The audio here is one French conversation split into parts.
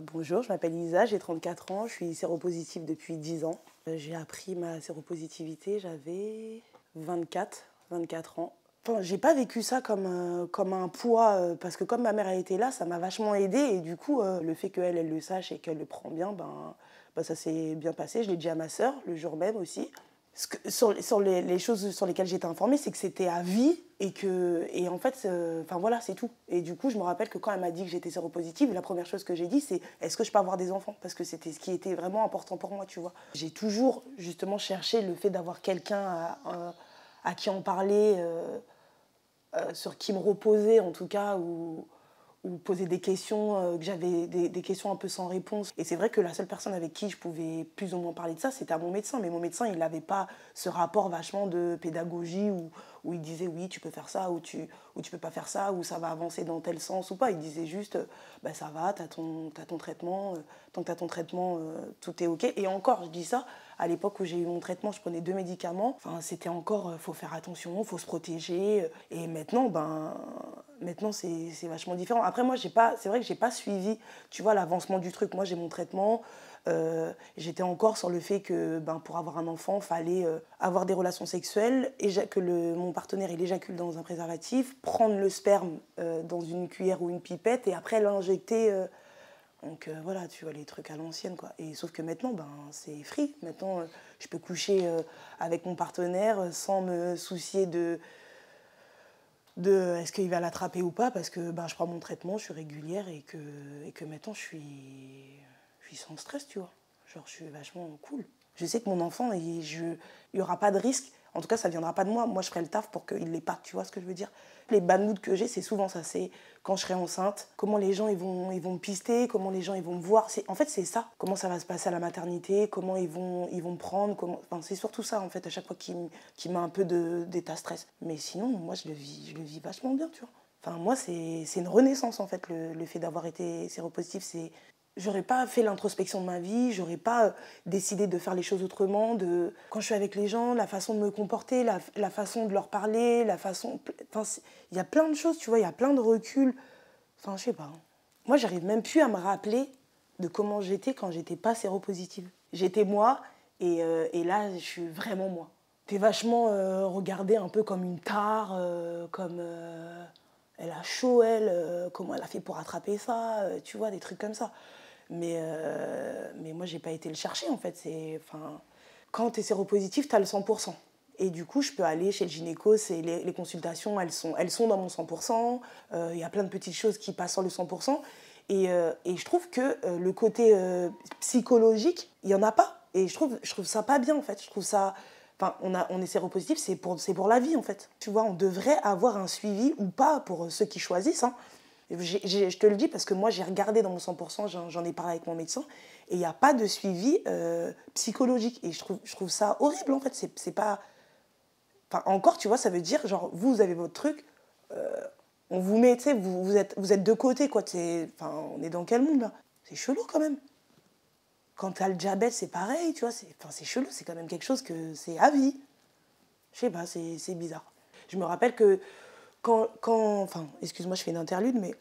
Bonjour, je m'appelle Lisa, j'ai 34 ans, je suis séropositive depuis 10 ans. J'ai appris ma séropositivité, j'avais 24 ans. Enfin, j'ai pas vécu ça comme un poids, parce que comme ma mère a été là, ça m'a vachement aidée. Et du coup, le fait qu'elle le sache et qu'elle le prend bien, ça s'est bien passé. Je l'ai dit à ma sœur le jour même aussi. Sur les choses sur lesquelles j'étais informée, c'est que c'était à vie et en fait, enfin voilà, c'est tout. Et du coup, je me rappelle que quand elle m'a dit que j'étais séropositive, la première chose que j'ai dit, c'est est-ce que je peux avoir des enfants? Parce que c'était ce qui était vraiment important pour moi, tu vois. J'ai toujours justement cherché le fait d'avoir quelqu'un à qui en parler, sur qui me reposer en tout cas, ou poser des questions, que j'avais des questions un peu sans réponse. Et c'est vrai que la seule personne avec qui je pouvais plus ou moins parler de ça, c'était à mon médecin. Mais mon médecin, il n'avait pas ce rapport vachement de pédagogie où il disait oui, tu peux faire ça, ou tu peux pas faire ça, ou ça va avancer dans tel sens ou pas. Il disait juste, ça va, t'as ton traitement, tant que t'as ton traitement, tout est ok. Et encore, je dis ça, à l'époque où j'ai eu mon traitement, je prenais 2 médicaments. Enfin, c'était encore, faut faire attention, faut se protéger. Et maintenant, maintenant c'est vachement différent. Après, moi, c'est vrai que j'ai pas suivi, tu vois, l'avancement du truc. Moi, j'ai mon traitement. J'étais encore sur le fait que pour avoir un enfant, il fallait avoir des relations sexuelles, que mon partenaire il éjacule dans un préservatif, prendre le sperme dans une cuillère ou une pipette et après l'injecter. Donc voilà, tu vois, les trucs à l'ancienne, quoi. Et sauf que maintenant, c'est free. Maintenant, je peux coucher avec mon partenaire sans me soucier de est-ce qu'il va l'attraper ou pas, parce que je prends mon traitement, je suis régulière et que maintenant, je suis sans stress, tu vois. Genre, je suis vachement cool. Je sais que mon enfant, il n'y aura pas de risque. En tout cas, ça ne viendra pas de moi. Moi, je ferai le taf pour qu'il ne l'ait pas. Tu vois ce que je veux dire? Les bad moods que j'ai, c'est souvent ça. C'est quand je serai enceinte, comment les gens ils vont me pister, comment les gens ils vont me voir. En fait, c'est ça. Comment ça va se passer à la maternité, comment ils vont me prendre. Enfin, c'est surtout ça, en fait, à chaque fois qui met un peu d'état stress. Mais sinon, moi, je le vis vachement bien, tu vois. Enfin, moi, c'est une renaissance, en fait, le fait d'avoir été séropositif. J'aurais pas fait l'introspection de ma vie, j'aurais pas décidé de faire les choses autrement, quand je suis avec les gens, la façon de me comporter, la façon de leur parler, il y a plein de choses, tu vois, il y a plein de recul. Enfin, je sais pas. Moi, j'arrive même plus à me rappeler de comment j'étais quand j'étais pas séropositive. J'étais moi, et là, je suis vraiment moi. T'es vachement regardée un peu comme une tare, elle a chaud, comment elle a fait pour attraper ça, tu vois, des trucs comme ça. Mais moi, j'ai pas été le chercher, en fait. Quand tu es séropositif, tu as le 100%. Et du coup, je peux aller chez le gynéco, les consultations, elles sont dans mon 100%. Il y a plein de petites choses qui passent sur le 100%. Et je trouve que le côté psychologique, il n'y en a pas. Et je trouve ça pas bien, en fait. Je trouve ça... Enfin, on est séropositif, c'est pour la vie, en fait. Tu vois, on devrait avoir un suivi, ou pas, pour ceux qui choisissent, hein. Je te le dis parce que moi, j'ai regardé dans mon 100%, j'en ai parlé avec mon médecin, et il n'y a pas de suivi psychologique. Et je trouve ça horrible, en fait. C'est pas... Enfin, encore, tu vois, ça veut dire, genre, vous avez votre truc, on vous met, tu sais, vous êtes de côté, quoi. Enfin, on est dans quel monde, là? C'est chelou, quand même. Quand t'as le diabète, c'est pareil, tu vois. C'est chelou, c'est quand même quelque chose que c'est à vie. Je sais pas, c'est bizarre. Je me rappelle que enfin, excuse-moi, je fais une interlude, mais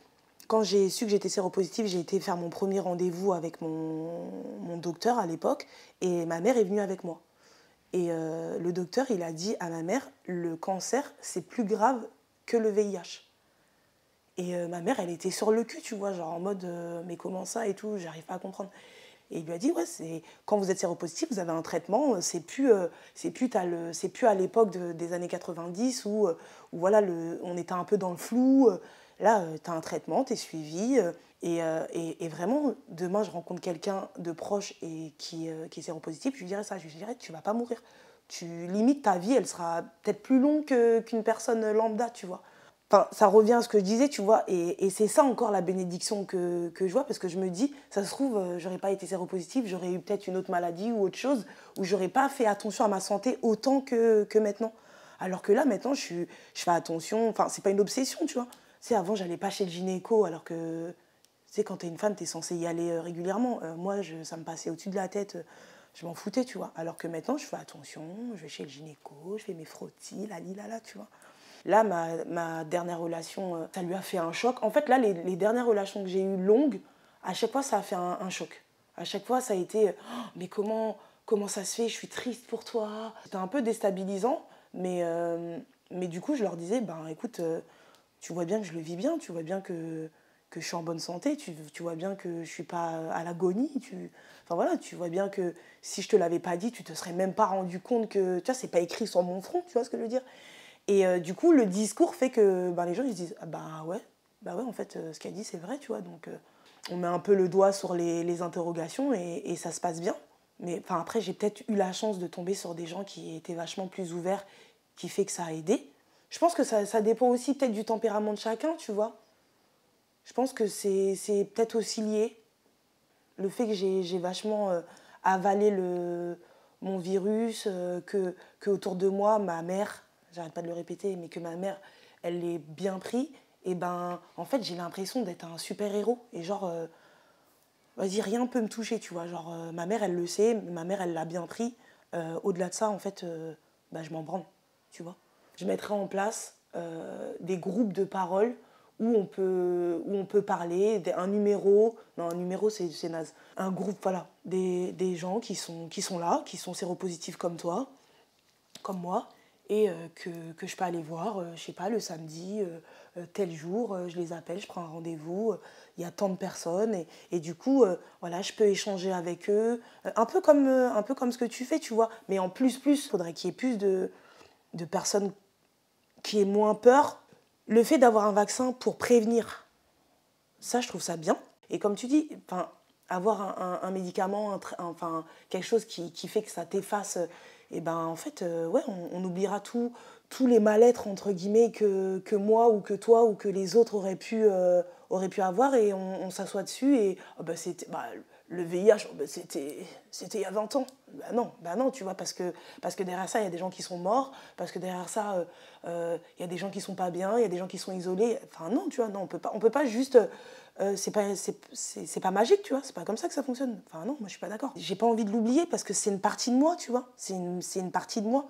quand j'ai su que j'étais séropositive, j'ai été faire mon premier rendez-vous avec mon docteur à l'époque, et ma mère est venue avec moi. Et le docteur, il a dit à ma mère, le cancer, c'est plus grave que le VIH. Et ma mère, elle était sur le cul, tu vois, genre en mode, mais comment ça et tout, j'arrive pas à comprendre. Et il lui a dit, ouais, quand vous êtes séropositif, vous avez un traitement, c'est plus à l'époque des années 90 où voilà, on était un peu dans le flou. Là, tu as un traitement, tu es suivi. Et vraiment, demain, je rencontre quelqu'un de proche et qui est séropositif, je lui dirais ça, je lui dirais, tu vas pas mourir. Limite, ta vie, elle sera peut-être plus longue qu'une personne lambda, tu vois. Enfin, ça revient à ce que je disais, tu vois, et c'est ça encore la bénédiction que je vois, parce que je me dis, ça se trouve, j'aurais pas été séropositive, j'aurais eu peut-être une autre maladie ou autre chose, où j'aurais pas fait attention à ma santé autant que maintenant. Alors que là, maintenant, je fais attention, enfin, c'est pas une obsession, tu vois. Tu sais, avant, j'allais pas chez le gynéco, alors que, tu sais, quand t'es une femme, t'es censée y aller régulièrement. Moi, ça me passait au-dessus de la tête, je m'en foutais, tu vois. Alors que maintenant, je fais attention, je vais chez le gynéco, je fais mes frottis, là, tu vois. Là, ma dernière relation, ça lui a fait un choc. En fait, là, les dernières relations que j'ai eues longues, à chaque fois, ça a fait un choc. À chaque fois, ça a été mais comment ça se fait? Je suis triste pour toi. C'était un peu déstabilisant, mais du coup, je leur disais ben écoute, tu vois bien que je le vis bien, tu vois bien que je suis en bonne santé, tu vois bien que je suis pas à l'agonie. Enfin voilà, tu vois bien que si je te l'avais pas dit, tu te serais même pas rendu compte que, tu vois, c'est pas écrit sur mon front, tu vois ce que je veux dire. Et du coup, le discours fait que ben, les gens ils se disent ah bah ouais, en fait, ce qu'elle dit c'est vrai, tu vois. Donc on met un peu le doigt sur les interrogations et ça se passe bien. Mais enfin après, j'ai peut-être eu la chance de tomber sur des gens qui étaient vachement plus ouverts, qui fait que ça a aidé. Je pense que ça dépend aussi peut-être du tempérament de chacun, tu vois. Je pense que c'est peut-être aussi lié. Le fait que j'ai vachement avalé mon virus, que autour de moi, ma mère, j'arrête pas de le répéter, mais que ma mère, elle l'ait bien pris, et ben en fait j'ai l'impression d'être un super-héros. Et genre, vas-y, rien peut me toucher, tu vois. Genre, ma mère, elle le sait, ma mère, elle l'a bien pris. Au-delà de ça, en fait, bah, je m'en branle, tu vois. Je mettrai en place des groupes de parole où on peut parler, un numéro, non, un numéro, c'est naze. Un groupe, voilà, des gens qui sont là, qui sont séropositifs comme toi, comme moi, et que je peux aller voir, je sais pas, le samedi, tel jour, je les appelle, je prends un rendez-vous, il y a tant de personnes, et du coup, voilà, je peux échanger avec eux, un peu comme ce que tu fais, tu vois, mais en plus, il faudrait qu'il y ait plus de personnes qui aient moins peur. Le fait d'avoir un vaccin pour prévenir, ça, je trouve ça bien. Et comme tu dis, enfin, avoir un médicament, enfin, quelque chose qui fait que ça t'efface, et ben en fait, ouais, on oubliera tous les mal-être, entre guillemets, que moi ou que toi ou que les autres auraient pu avoir, et on s'assoit dessus et oh, bah, le VIH, oh, bah, c'était il y a 20 ans. Bah non, tu vois, parce que derrière ça, il y a des gens qui sont morts, parce que derrière ça, il y a des gens qui sont pas bien, il y a des gens qui sont isolés. Enfin non, tu vois, non, on peut pas juste... c'est pas magique, tu vois, c'est pas comme ça que ça fonctionne. Enfin non, moi je suis pas d'accord. J'ai pas envie de l'oublier parce que c'est une partie de moi, tu vois, c'est une partie de moi.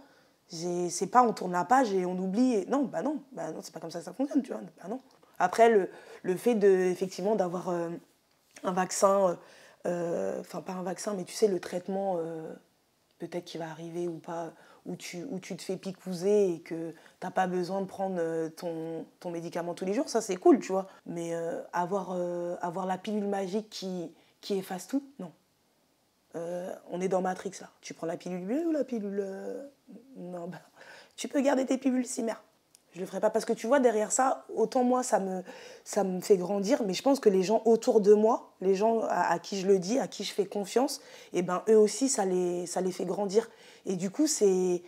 C'est pas on tourne la page et on oublie. Non, bah non, c'est pas comme ça que ça fonctionne, tu vois, bah non. Après, le fait effectivement d'avoir un vaccin, enfin pas un vaccin, mais tu sais, le traitement peut-être qui va arriver ou pas, où tu te fais picouser et que t'as pas besoin de prendre ton médicament tous les jours, ça c'est cool, tu vois. Mais avoir la pilule magique qui efface tout, non. On est dans Matrix là. Tu prends la pilule bleue ou la pilule... Non, bah, tu peux garder tes pilules si mère. Je le ferai pas parce que tu vois, derrière ça, autant moi ça me fait grandir, mais je pense que les gens autour de moi, les gens à qui je le dis, à qui je fais confiance, et ben eux aussi ça les fait grandir. Et du coup, c'est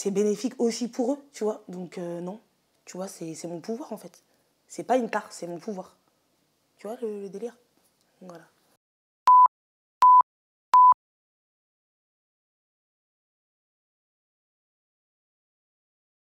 bénéfique aussi pour eux, tu vois. Donc non, tu vois, c'est mon pouvoir en fait. C'est pas une tare, c'est mon pouvoir. Tu vois le délire? Voilà.